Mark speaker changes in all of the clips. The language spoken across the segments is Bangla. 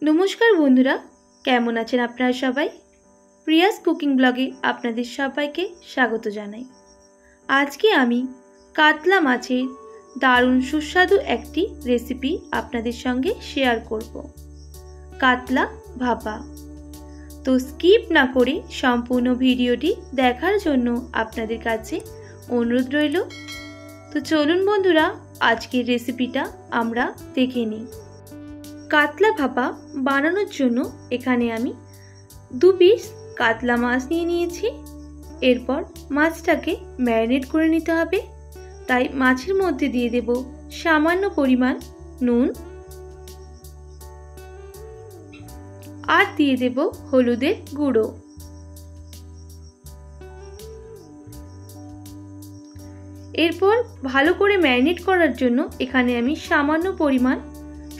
Speaker 1: नमस्कार बंधुरा केमन आছেন আপনারা সবাই প্রিয়াস কুকিং ব্লগে আপনাদের সবাইকে স্বাগত জানাই। আজকে আমি কাতলা মাছের দারুণ সুস্বাদু একটি রেসিপি আপনাদের সঙ্গে শেয়ার করব, কাতলা ভাপা। তো স্কিপ না করে সম্পূর্ণ ভিডিওটি দেখার জন্য আপনাদের কাছে অনুরোধ রইল। তো চলুন বন্ধুরা আজকের রেসিপিটা আমরা দেখে নিই। কাতলা ভাপা বানানোর জন্য এখানে আমি 2 পিস কাতলা মাছ নিয়ে নিয়েছি। এরপর মাছটাকে ম্যারিনেট করে নিতে হবে, তাই মাছের মধ্যে দিয়ে দেব সামান্য পরিমাণ নুন আর দিয়ে দেব হলুদের গুঁড়ো। এরপর ভালো করে ম্যারিনেট করার জন্য এখানে আমি সামান্য পরিমাণ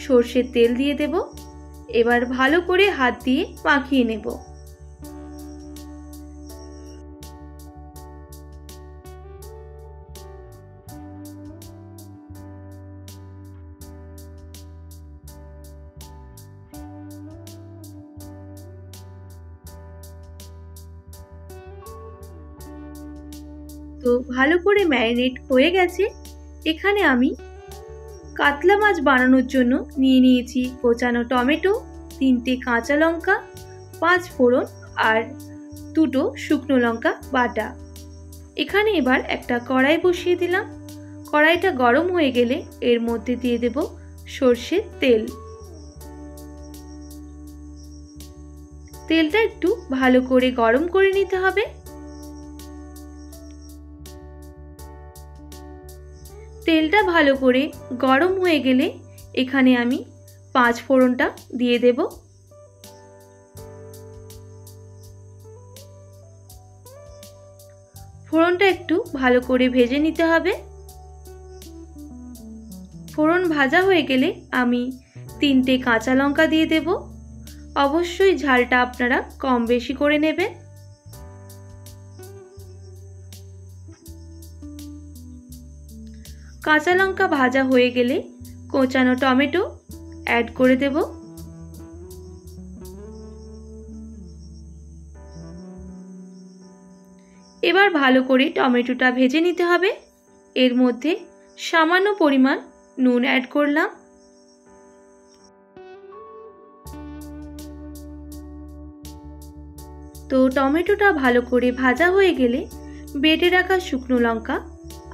Speaker 1: সরষের তেল দিয়ে দেব। এবার ভালো করে হাত দিয়ে মাখিয়ে নেব। তো ভালো করে ম্যারিনেট হয়ে গেছে। এখানে আমি কাতলা মাছ বানানোর জন্য নিয়ে নিয়েছি কোচানো টমেটো, 3টে কাঁচা লঙ্কা, 5 ফোড়ন আর 2টো শুকনো লঙ্কা বাটা। এখানে এবার একটা কড়াই বসিয়ে দিলাম। কড়াইটা গরম হয়ে গেলে এর মধ্যে দিয়ে দেব সরষের তেল। তেলটা একটু ভালো করে গরম করে নিতে হবে। তেলটা ভালো করে গরম হয়ে গেলে এখানে আমি 5 ফোড়নটা দিয়ে দেব। ফোড়নটা একটু ভালো করে ভেজে নিতে হবে। ফোড়ন ভাজা হয়ে গেলে আমি 3টে কাঁচা লঙ্কা দিয়ে দেব। অবশ্যই ঝালটা আপনারা কম বেশি করে নেবেন। কাঁচা লঙ্কা ভাজা হয়ে গেলে কোচানো টমেটো অ্যাড করে দেব। এবার ভালো করে টমেটোটা ভেজে নিতে হবে। এর মধ্যে সামান্য পরিমাণ নুন অ্যাড করলাম। তো টমেটোটা ভালো করে ভাজা হয়ে গেলে বেটে রাখা শুকনো লঙ্কা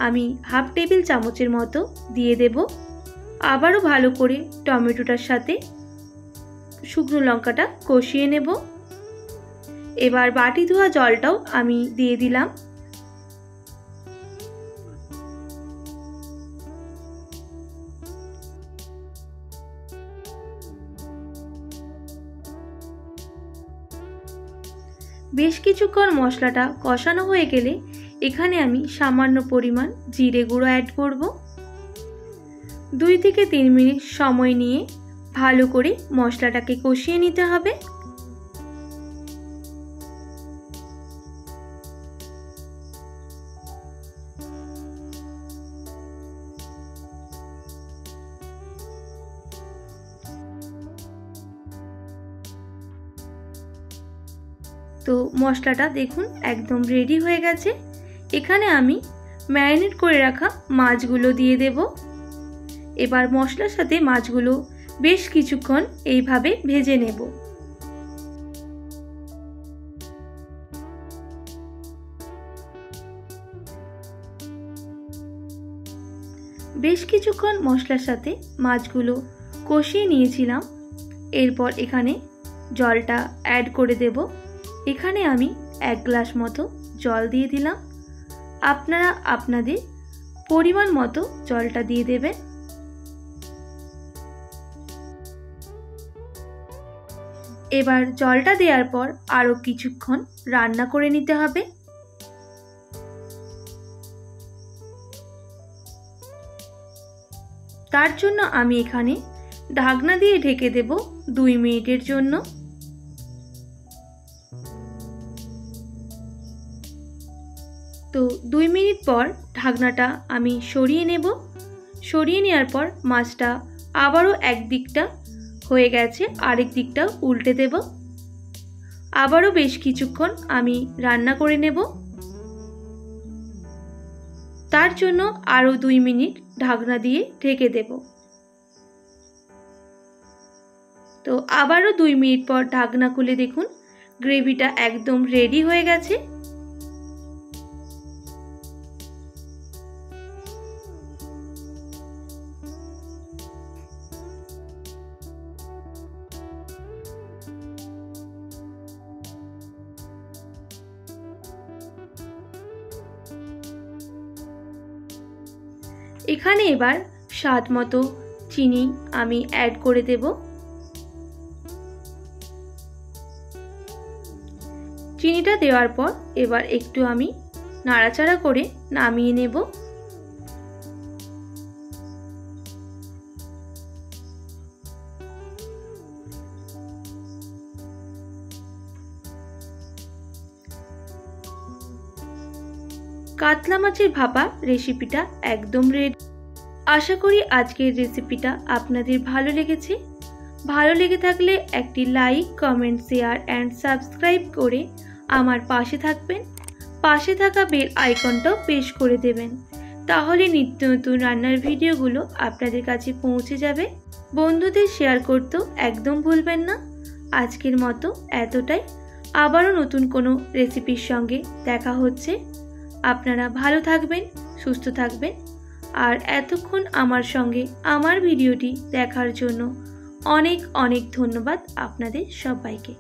Speaker 1: আমি হাফ টেবিল চামচের মতো দিয়ে দেব। আবারও ভালো করে টমেটোটার সাথে শুকনো লঙ্কাটা কষিয়ে নেব। এবার বাটি ধোয়া জলটাও আমি দিয়ে দিলাম। বেশ কিছুক্ষণ মশলাটা কষানো হয়ে গেলে এখানে আমি সামান্য পরিমাণ জিরে গুঁড়ো অ্যাড করব। 2 থেকে 3 মিনিট সময় নিয়ে ভালো করে মশলাটাকে কষিয়ে নিতে হবে। তো মশলাটা দেখুন একদম রেডি হয়ে গেছে। এখানে আমি ম্যারিনেট করে রাখা মাছগুলো দিয়ে দেব। এবার মশলার সাথে মাছগুলো বেশ কিছুক্ষণ এইভাবে ভেজে নেব। বেশ কিছুক্ষণ মশলার সাথে মাছগুলো কষিয়ে নিয়েছিলাম। এরপর এখানে জলটা অ্যাড করে দেব। এখানে আমি 1 গ্লাস মতো জল দিয়ে দিলাম। আপনারা আপনাদের পরিমাণ মতো জলটা দিয়ে দেবেন। এবার জলটা দেওয়ার পর আরো কিছুক্ষণ রান্না করে নিতে হবে। তার জন্য আমি এখানে ঢাকনা দিয়ে ঢেকে দেব 2 মিনিটের জন্য। তো 2 মিনিট পর ঢাকনাটা আমি সরিয়ে নেব। সরিয়ে নেওয়ার পর মাছটা আবারও একদিকটা হয়ে গেছে, আরেক দিকটাও উল্টে দেব। আবারও বেশ কিছুক্ষণ আমি রান্না করে নেব। তার জন্য আরও 2 মিনিট ঢাকনা দিয়ে ঢেকে দেব। তো আবারও 2 মিনিট পর ঢাকনা খুলে দেখুন গ্রেভিটা একদম রেডি হয়ে গেছে। এখানে এবার স্বাদ মতো চিনি আমি অ্যাড করে দেব। চিনিটা দেওয়ার পর এবার একটু আমি নাড়াচাড়া করে নামিয়ে নেব। কাতলা মাছের ভাপা রেসিপিটা একদম রেডি। আশা করি আজকের রেসিপিটা আপনাদের ভালো লেগেছে। ভালো লেগে থাকলে একটি like, comment, share and subscribe করে আমার পাশে থাকবেন। পাশে থাকা বেল আইকনটাও প্রেস করে দেবেন, তাহলে নিত্য নতুন রান্নার ভিডিওগুলো আপনাদের কাছে পৌঁছে যাবে। বন্ধুদের শেয়ার করতেও একদম ভুলবেন না। আজকের মতো এতটাই। আবারও নতুন কোনো রেসিপির সঙ্গে দেখা হচ্ছে। আপনারা ভালো থাকবেন, সুস্থ থাকবেন। আর এতক্ষণ আমার সঙ্গে আমার ভিডিওটি দেখার জন্য অনেক অনেক ধন্যবাদ আপনাদের সবাইকে।